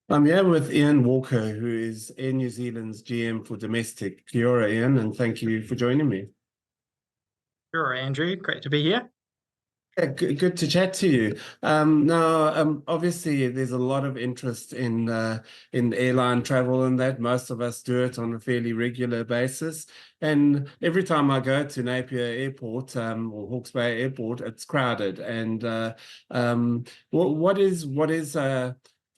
I'm here with Ian Walker, who is Air New Zealand's GM for domestic. Kia ora, Ian, and thank you for joining me. Sure, Andrew. Great to be here. Yeah, good to chat to you. Obviously, there's a lot of interest in airline travel, and that most of us do it on a fairly regular basis. And every time I go to Napier Airport or Hawke's Bay Airport, it's crowded. And what is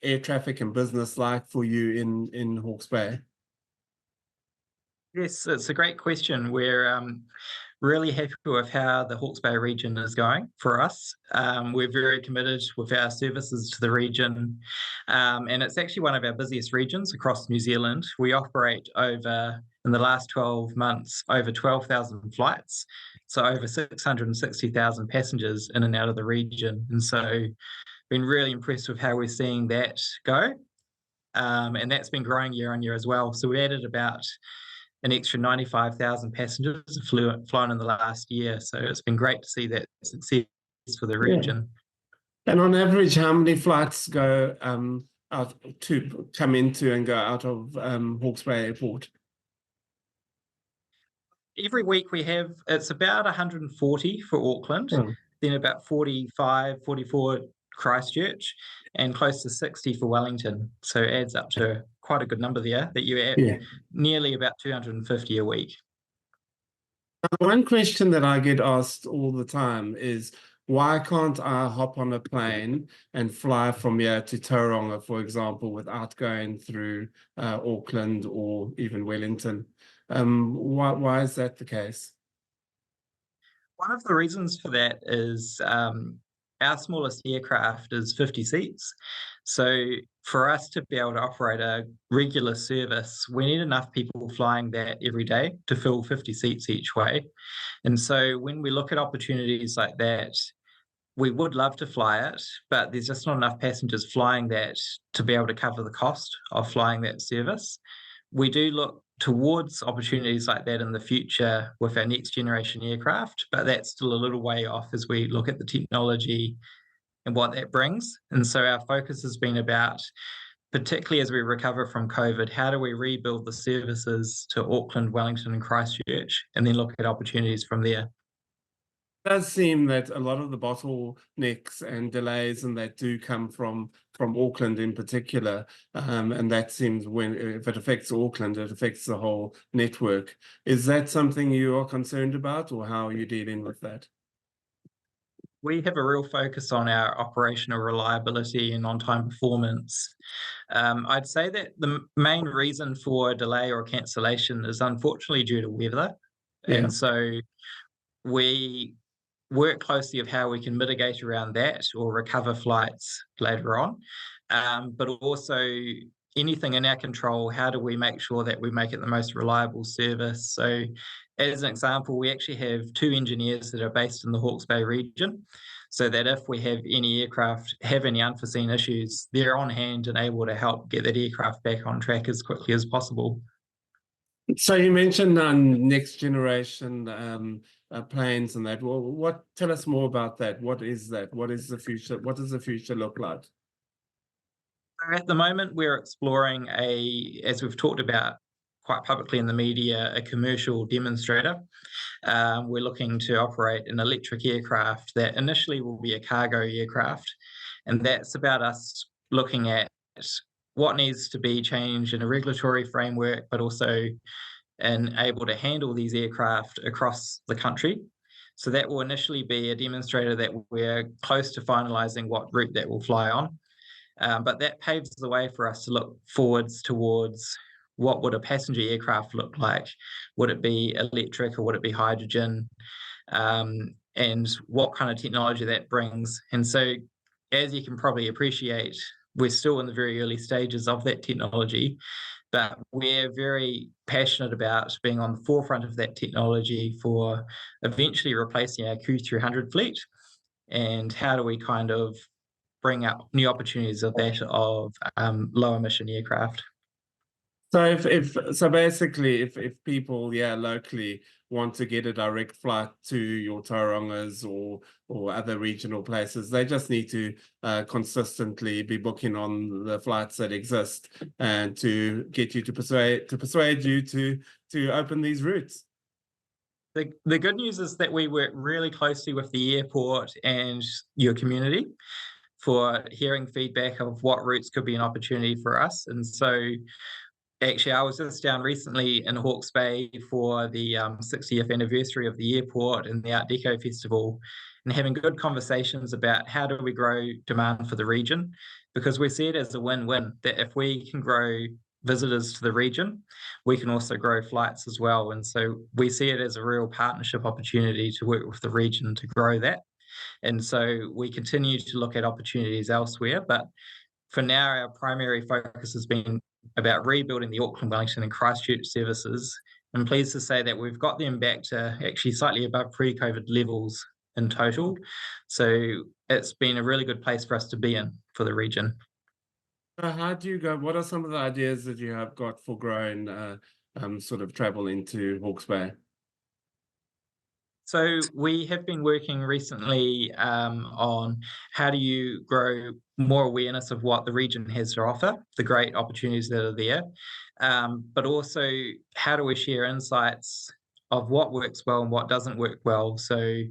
air traffic and business like for you in Hawke's Bay? Yes, it's a great question. We're really happy with how the Hawke's Bay region is going for us. We're very committed with our services to the region, and it's actually one of our busiest regions across New Zealand. We operate in the last 12 months, over 12,000 flights, so over 660,000 passengers in and out of the region. And so, been really impressed with how we're seeing that go. And that's been growing year on year as well. So we added about an extra 95,000 passengers flown in the last year. So it's been great to see that success for the region. And on average, how many flights go out to come into and go out of Hawke's Bay Airport? Every week it's about 140 for Auckland, then about 45, 44 Christchurch, and close to 60 for Wellington. So it adds up to quite a good number there that you add nearly about 250 a week. One question that I get asked all the time is, why can't I hop on a plane and fly from here to Tauranga, for example, without going through Auckland or even Wellington? Why is that the case? One of the reasons for that is our smallest aircraft is 50 seats. So for us to be able to operate a regular service, we need enough people flying that every day to fill 50 seats each way. And so when we look at opportunities like that, we would love to fly it, but there's just not enough passengers flying that to be able to cover the cost of flying that service. We do look towards opportunities like that in the future with our next generation aircraft, but that's still a little way off as we look at the technology and what that brings. And so our focus has been about, particularly as we recover from COVID, how do we rebuild the services to Auckland, Wellington, and Christchurch, and then look at opportunities from there. It does seem that a lot of the bottlenecks and delays and that do come from Auckland in particular, and that seems if it affects Auckland, it affects the whole network. Is that something you are concerned about, or how are you dealing with that? We have a real focus on our operational reliability and on-time performance. I'd say that the main reason for a delay or cancellation is unfortunately due to weather. And so we work closely of how we can mitigate around that or recover flights later on. But also anything in our control, how do we make sure that we make it the most reliable service? So as an example, we actually have 2 engineers that are based in the Hawke's Bay region, so that if we have any aircraft have any unforeseen issues, they're on hand and able to help get that aircraft back on track as quickly as possible. So you mentioned next generation planes and that. Well, tell us more about that. What is that? What is the future? What does the future look like? At the moment, we're exploring as we've talked about quite publicly in the media, a commercial demonstrator. We're looking to operate an electric aircraft that initially will be a cargo aircraft. And that's about us looking at what needs to be changed in a regulatory framework, but also able to handle these aircraft across the country. So that will initially be a demonstrator that we're close to finalising what route that will fly on. But that paves the way for us to look forwards towards what would a passenger aircraft look like? Would it be electric or would it be hydrogen? And what kind of technology that brings. And so, as you can probably appreciate, we're still in the very early stages of that technology, but we're very passionate about being on the forefront of that technology for eventually replacing our Q300 fleet. And how do we kind of bring up new opportunities of that of low emission aircraft? So basically if people locally want to get a direct flight to your Taurangas or other regional places. They just need to consistently be booking on the flights that exist and to get you to persuade you to open these routes. The good news is that we work really closely with the airport and your community for hearing feedback of what routes could be an opportunity for us. And so actually, I was just down recently in Hawke's Bay for the 60th anniversary of the airport and the Art Deco Festival, and having good conversations about how do we grow demand for the region, because we see it as a win-win, that if we can grow visitors to the region, we can also grow flights as well. And so we see it as a real partnership opportunity to work with the region to grow that. And so we continue to look at opportunities elsewhere, but for now, our primary focus has been about rebuilding the Auckland, Wellington and Christchurch services. I'm pleased to say that we've got them back to actually slightly above pre-COVID levels in total. So it's been a really good place for us to be in for the region. How do you go? What are some of the ideas that you have got for growing sort of travel into Hawke's Bay? So we have been working recently on how do you grow more awareness of what the region has to offer, the great opportunities that are there, but also how do we share insights of what works well and what doesn't work well. So,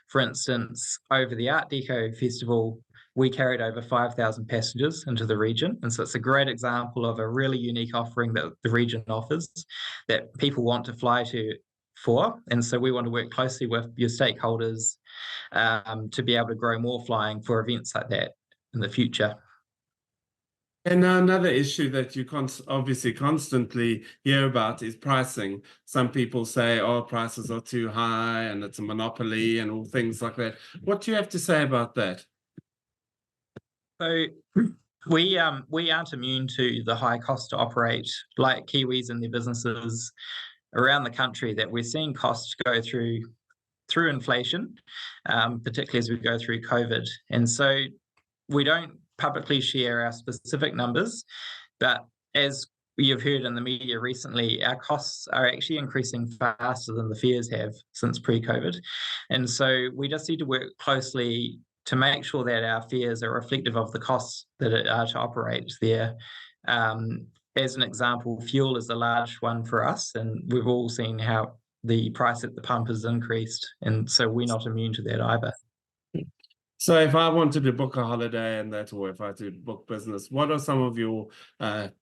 for instance, over the Art Deco Festival, we carried over 5,000 passengers into the region. And so it's a great example of a really unique offering that the region offers that people want to fly to for. And so we want to work closely with your stakeholders to be able to grow more flying for events like that in the future. And another issue that you obviously constantly hear about is pricing. Some people say, oh, prices are too high and it's a monopoly and all things like that. What do you have to say about that? So we aren't immune to the high cost to operate like Kiwis and their businesses around the country, that we're seeing costs go through inflation, particularly as we go through COVID. And so we don't publicly share our specific numbers, but as you've heard in the media recently, our costs are actually increasing faster than the fares have since pre-COVID. And so we just need to work closely to make sure that our fares are reflective of the costs that are to operate there. As an example, fuel is a large one for us, and we've all seen how the price at the pump has increased, and so we're not immune to that either. So if I wanted to book a holiday and that, or if I had to book business, what are some of your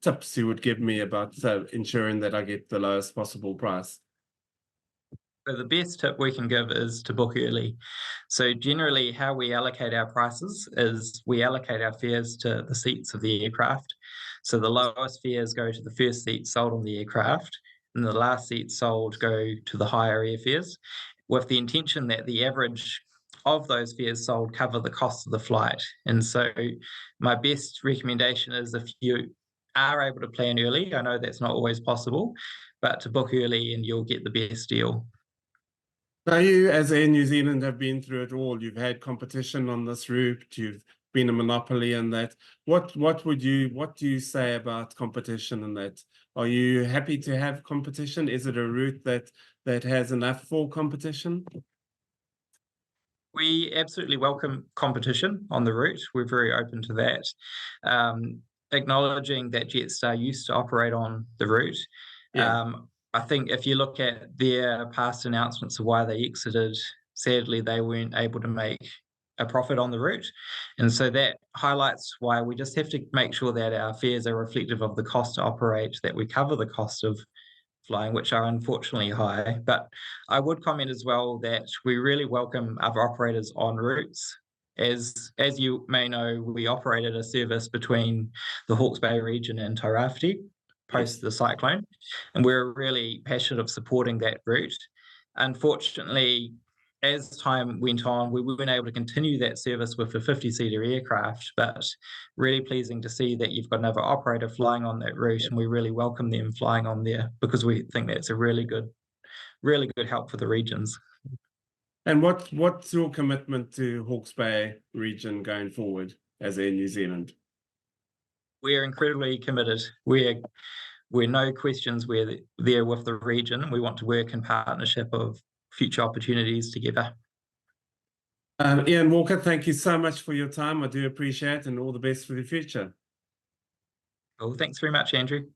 tips you would give me about ensuring that I get the lowest possible price? So the best tip we can give is to book early. So generally how we allocate our prices is we allocate our fares to the seats of the aircraft. So the lowest fares go to the first seat sold on the aircraft, and the last seat sold go to the higher airfares, with the intention that the average of those fares sold cover the cost of the flight. And so my best recommendation is, if you are able to plan early, I know that's not always possible, but to book early and you'll get the best deal. Now, you, as Air New Zealand, have been through it all. You've had competition on this route. You've been a monopoly in that. What do you say about competition in that? Are you happy to have competition? Is it a route that has enough for competition? We absolutely welcome competition on the route. We're very open to that. Acknowledging that Jetstar used to operate on the route. Yeah. I think if you look at their past announcements of why they exited, sadly, they weren't able to make a profit on the route. And so that highlights why we just have to make sure that our fares are reflective of the cost to operate, that we cover the cost of flying, which are unfortunately high. But I would comment as well that we really welcome other operators on routes. As you may know, we operated a service between the Hawke's Bay region and Tairāwhiti post the cyclone, and we're really passionate of supporting that route. Unfortunately, as time went on, we weren't able to continue that service with a 50-seater aircraft, but really pleasing to see that you've got another operator flying on that route, and we really welcome them flying on there because we think that's a really good help for the regions. And what's your commitment to Hawke's Bay region going forward as Air New Zealand? We're incredibly committed. we're no questions we're there with the region. We want to work in partnership of future opportunities together. Ian Walker, thank you so much for your time. I do appreciate it, and all the best for the future. Well, thanks very much, Andrew.